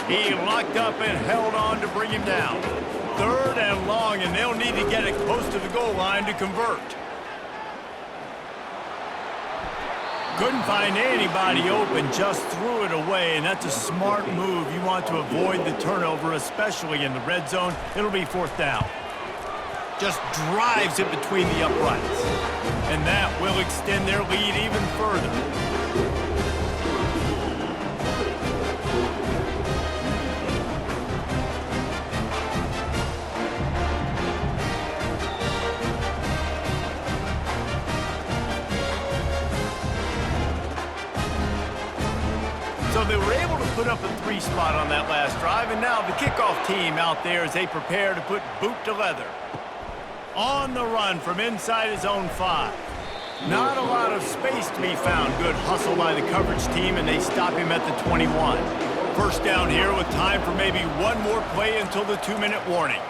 He locked up and held on to bring him down. 3rd and long, and they'll need to get it close to the goal line to convert. Couldn't find anybody open, just threw it away, and that's a smart move. You want to avoid the turnover, especially in the red zone. It'll be 4th down. Just drives it between the uprights. And that will extend their lead even further. So they were able to put up a 3 spot on that last drive, and now the kickoff team out there as they prepare to put boot to leather. On the run from inside his own 5. Not a lot of space to be found. Good hustle by the coverage team, and they stop him at the 21. First down here with time for maybe one more play until the 2-minute warning.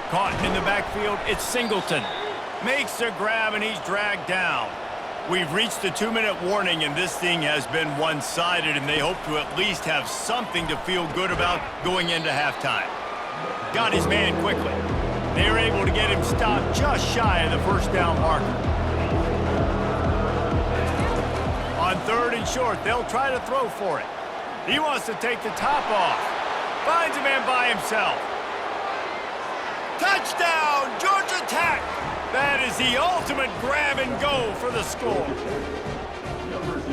Caught in the backfield, it's Singleton. Makes a grab, and he's dragged down. We've reached the 2-minute warning, and this thing has been one-sided, and they hope to at least have something to feel good about going into halftime. Got his man quickly. They were able to get him stopped just shy of the first down marker. On 3rd and short, they'll try to throw for it. He wants to take the top off. Finds a man by himself. Touchdown, Georgia Tech! That is the ultimate grab and go for the score.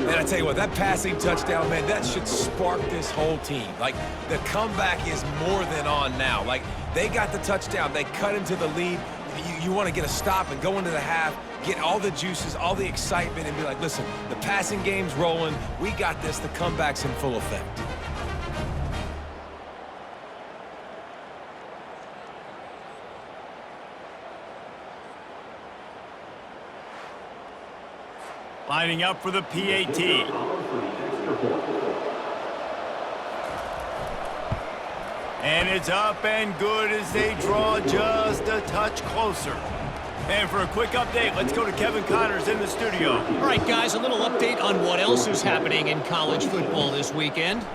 Man, I tell you what, that passing touchdown, man, that should spark this whole team. Like, the comeback is more than on now. Like, they got the touchdown. They cut into the lead. You want to get a stop and go into the half, get all the juices, all the excitement, and be like, listen, the passing game's rolling. We got this. The comeback's in full effect. Lining up for the PAT. And it's up and good as they draw just a touch closer. And for a quick update, let's go to Kevin Connors in the studio. All right, guys, a little update on what else is happening in college football this weekend.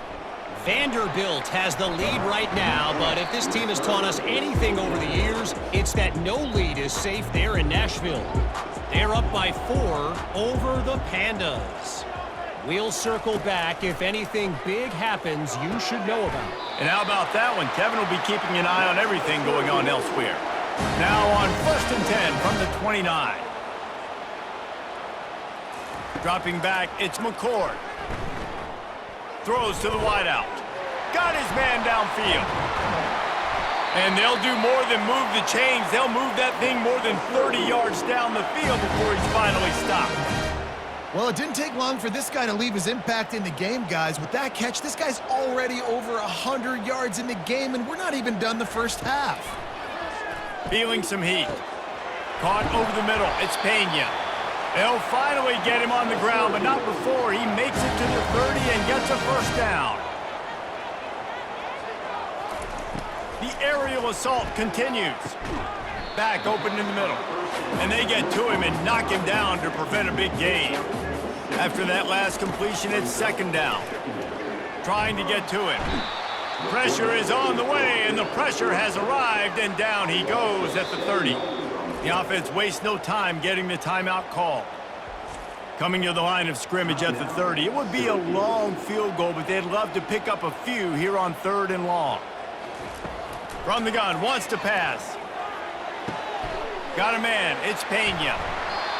Vanderbilt has the lead right now, but if this team has taught us anything over the years, it's that no lead is safe there in Nashville. They're up by 4 over the Pandas. We'll circle back if anything big happens you should know about. And how about that one? Kevin will be keeping an eye on everything going on elsewhere. Now on 1st and 10 from the 29. Dropping back, it's McCord. Throws to the wideout. Got his man downfield. And they'll do more than move the chains. They'll move that thing more than 30 yards down the field before he's finally stopped. Well, it didn't take long for this guy to leave his impact in the game, guys. With that catch, this guy's already over 100 yards in the game, and we're not even done the first half. Feeling some heat. Caught over the middle. It's Pena. They'll finally get him on the ground, but not before he makes it to the 30 and gets a first down. The aerial assault continues. Back open in the middle. And they get to him and knock him down to prevent a big gain. After that last completion, it's 2nd down. Trying to get to him. Pressure is on the way, and the pressure has arrived, and down he goes at the 30. The offense wastes no time getting the timeout called. Coming to the line of scrimmage at the 30. It would be a long field goal, but they'd love to pick up a few here on 3rd and long. From the gun, wants to pass. Got a man, it's Pena.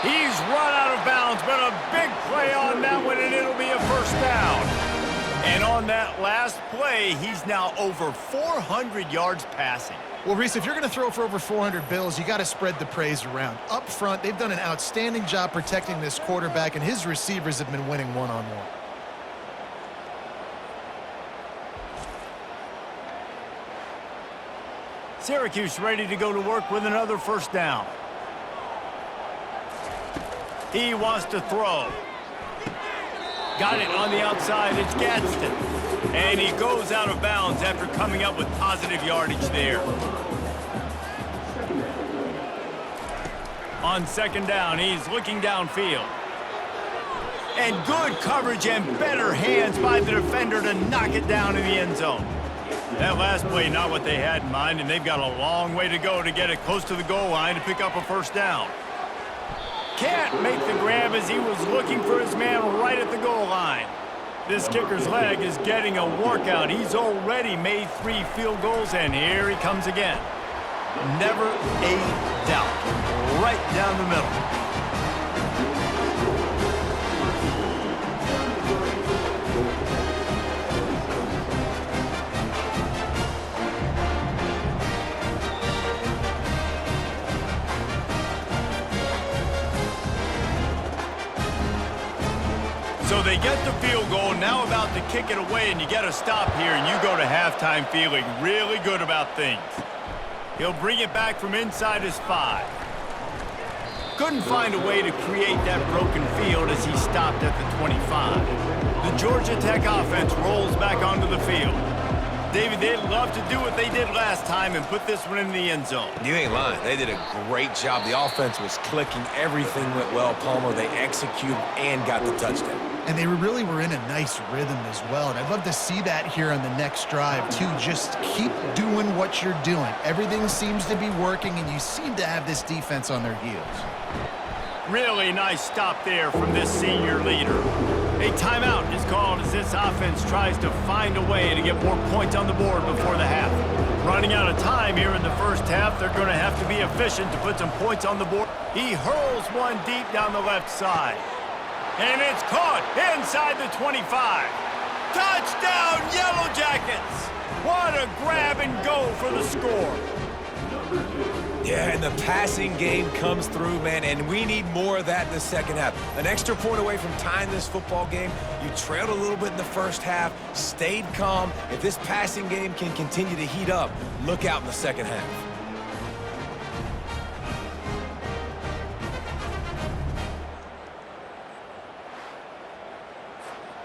He's run out of bounds, but a big play on that one, and it'll be a first down. And on that last play, he's now over 400 yards passing. Well, Reese, if you're going to throw for over 400 bills, you got to spread the praise around. Up front, they've done an outstanding job protecting this quarterback, and his receivers have been winning one-on-one. Syracuse ready to go to work with another first down. He wants to throw. Got it on the outside. It's Gadsden. And he goes out of bounds after coming up with positive yardage there. On second down, he's looking downfield. And good coverage and better hands by the defender to knock it down in the end zone. That last play, not what they had in mind, and they've got a long way to go to get it close to the goal line to pick up a first down. Can't make the grab as he was looking for his man right at the goal line. This kicker's leg is getting a workout. He's already made 3 field goals, and here he comes again. Never a doubt. Right down the middle. So they get the field goal, now about to kick it away, and you get a stop here, and you go to halftime feeling really good about things. He'll bring it back from inside his 5. Couldn't find a way to create that broken field as he stopped at the 25. The Georgia Tech offense rolls back onto the field. David, they'd love to do what they did last time and put this one in the end zone. You ain't lying. They did a great job. The offense was clicking. Everything went well, Palmer. They executed and got the touchdown. And they really were in a nice rhythm as well. And I'd love to see that here on the next drive, too. Just keep doing what you're doing. Everything seems to be working, and you seem to have this defense on their heels. Really nice stop there from this senior leader. A timeout is called as this offense tries to find a way to get more points on the board before the half. Running out of time here in the first half, they're going to have to be efficient to put some points on the board. He hurls one deep down the left side. And it's caught inside the 25. Touchdown, Yellow Jackets! What a grab and go for the score. Yeah, and the passing game comes through, man, and we need more of that in the second half. An extra point away from tying this football game. You trailed a little bit in the first half, stayed calm. If this passing game can continue to heat up, look out in the second half.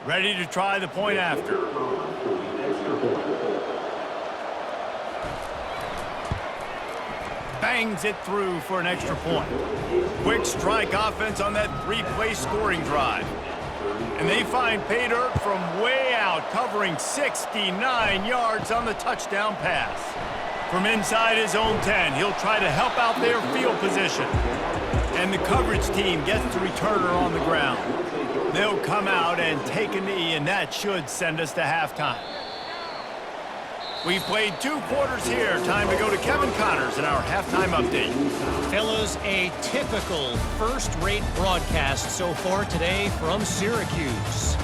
Ready to try the point after. Bangs it through for an extra point. Quick strike offense on that 3-play scoring drive. And they find pay dirt from way out, covering 69 yards on the touchdown pass. From inside his own 10, he'll try to help out their field position. And the coverage team gets the returner on the ground. They'll come out and take a knee, and that should send us to halftime. We've played 2 quarters here. Time to go to Kevin Connors in our halftime update. Fellas, a typical first-rate broadcast so far today from Syracuse.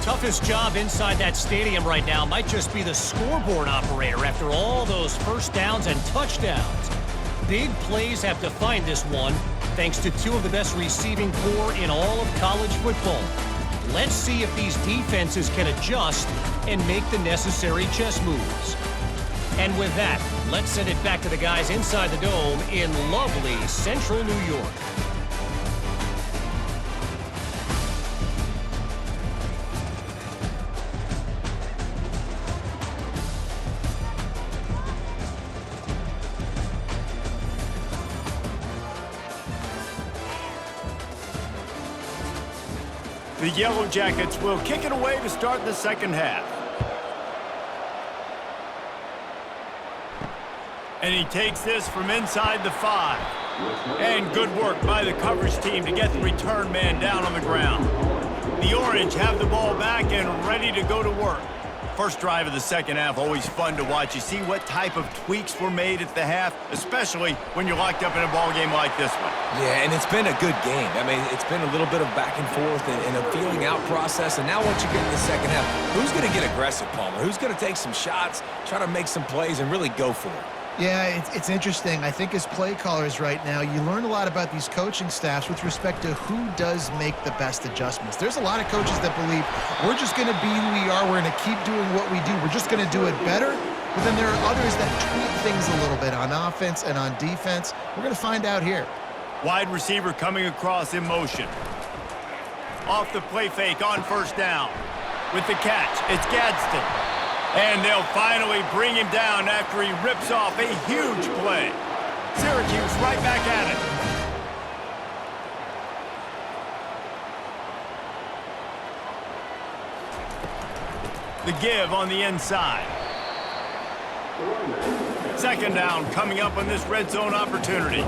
Toughest job inside that stadium right now might just be the scoreboard operator after all those first downs and touchdowns. Big plays have defined this one, thanks to 2 of the best receiving corps in all of college football. Let's see if these defenses can adjust and make the necessary chess moves. And with that, let's send it back to the guys inside the dome in lovely central New York. The Yellow Jackets will kick it away to start the second half. And he takes this from inside the 5. And good work by the coverage team to get the return man down on the ground. The Orange have the ball back and ready to go to work. First drive of the second half, always fun to watch. You see what type of tweaks were made at the half, especially when you're locked up in a ball game like this one. Yeah, and it's been a good game. I mean, it's been a little bit of back and forth and a feeling out process. And now once you get in the second half, who's going to get aggressive, Palmer? Who's going to take some shots, try to make some plays, and really go for it? Yeah, it's interesting. I think as play callers right now, you learn a lot about these coaching staffs with respect to who does make the best adjustments. There's a lot of coaches that believe we're just going to be who we are. We're going to keep doing what we do. We're just going to do it better. But then there are others that tweak things a little bit on offense and on defense. We're going to find out here. Wide receiver coming across in motion. Off the play fake on first down. With the catch, it's Gadsden. And they'll finally bring him down after he rips off a huge play. Syracuse right back at it. The give on the inside. Second down coming up on this red zone opportunity.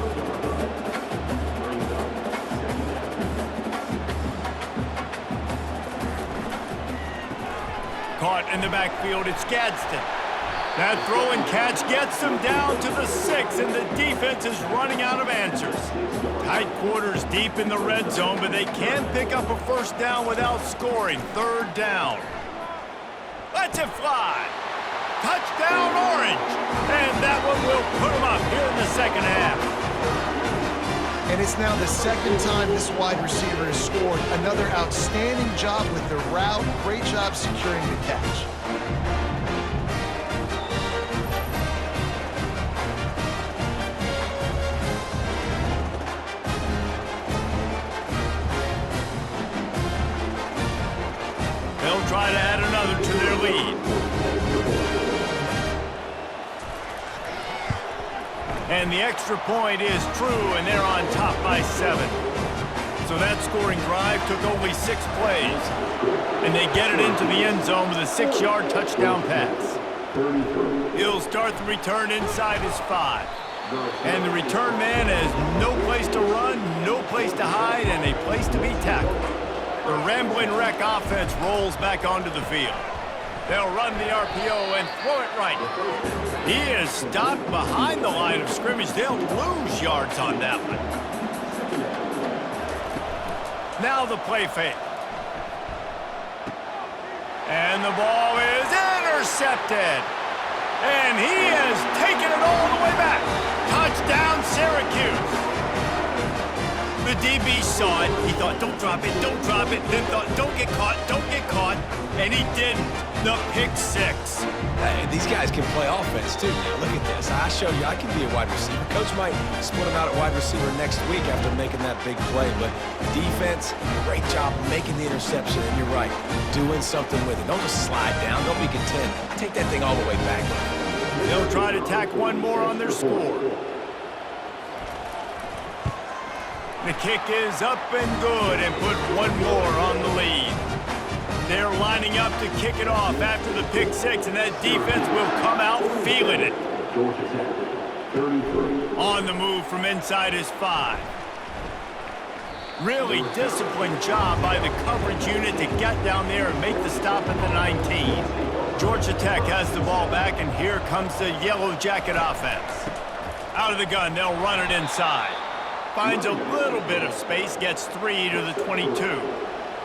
Caught in the backfield, it's Gadsden. That throw and catch gets them down to the 6, and the defense is running out of answers. Tight quarters deep in the red zone, but they can't pick up a first down without scoring. Third down. Let's it fly. Touchdown, Orange. And that one will put them up here in the second half. And it's now the second time this wide receiver has scored. Another outstanding job with the route. Great job securing the catch. They'll try to add another to their lead. And the extra point is true, and they're on top by 7. So that scoring drive took only 6 plays. And they get it into the end zone with a 6-yard touchdown pass. He'll start the return inside his 5. And the return man has no place to run, no place to hide, and a place to be tackled. The Rambling Wreck offense rolls back onto the field. They'll run the RPO and throw it right. He is stopped behind the line of scrimmage. They'll lose yards on that one. Now the play fake. And the ball is intercepted. And he has taken it all the way back. Touchdown, Syracuse. The DB saw it. He thought, don't drop it, don't drop it. Then thought, don't get caught, don't get caught. And he didn't. The pick 6. Hey, these guys can play offense, too. Now, look at this. I show you I can be a wide receiver. Coach might split him out at wide receiver next week after making that big play. But defense, great job making the interception. And you're right, doing something with it. Don't just slide down. Don't be content. Take that thing all the way back. They'll try to tack one more on their score. The kick is up and good and put one more on the lead. They're lining up to kick it off after the pick 6, and that defense will come out feeling it. On the move from inside his 5. Really disciplined job by the coverage unit to get down there and make the stop at the 19. Georgia Tech has the ball back, and here comes the Yellow Jacket offense. Out of the gun, they'll run it inside. Finds a little bit of space, gets 3 to the 22.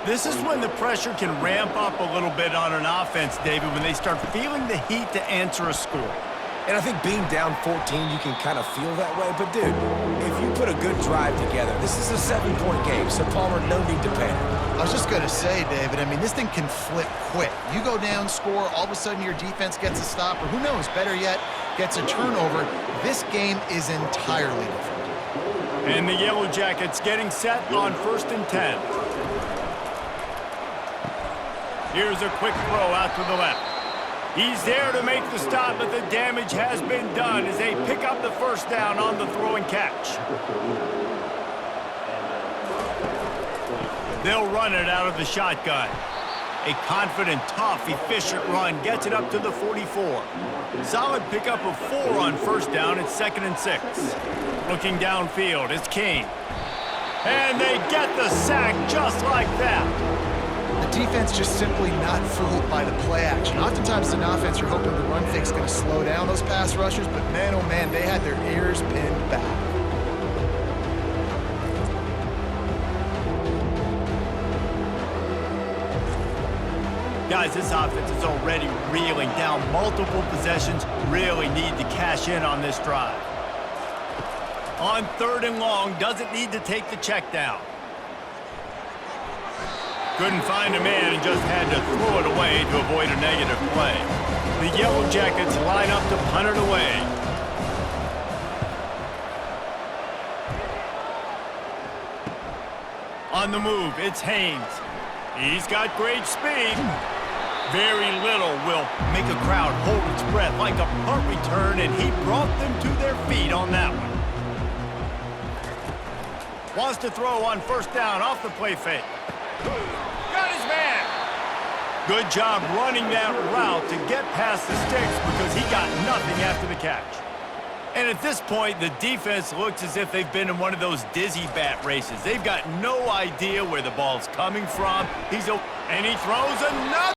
This is when the pressure can ramp up a little bit on an offense, David, when they start feeling the heat to answer a score. And I think being down 14, you can kind of feel that way. But, dude, if you put a good drive together, this is a 7-point game, so, Palmer, no need to panic. I was just going to say, David, I mean, this thing can flip quick. You go down, score, all of a sudden your defense gets a stop, or who knows, better yet, gets a turnover. This game is entirely different. And the Yellow Jackets getting set on 1st and 10. Here's a quick throw out to the left. He's there to make the stop, but the damage has been done as they pick up the first down on the throw and catch. They'll run it out of the shotgun. A confident, tough, efficient run gets it up to the 44. Solid pickup of 4 on first down. It's 2nd and 6. Looking downfield, it's King. And they get the sack just like that. The defense just simply not fooled by the play action. Oftentimes as an offense, you're hoping the run fake's going to slow down those pass rushers, but man, oh man, they had their ears pinned back. Guys, this offense is already reeling down multiple possessions. Really need to cash in on this drive. On 3rd and long, doesn't need to take the check down. Couldn't find a man and just had to throw it away to avoid a negative play. The Yellow Jackets line up to punt it away. On the move, it's Haynes. He's got great speed. Very little will make a crowd hold its breath like a punt return, and he brought them to their feet on that one. Wants to throw on first down off the play fake. Got his man. Good job running that route to get past the sticks because he got nothing after the catch. And at this point, the defense looks as if they've been in one of those dizzy bat races. They've got no idea where the ball's coming from. And he throws another.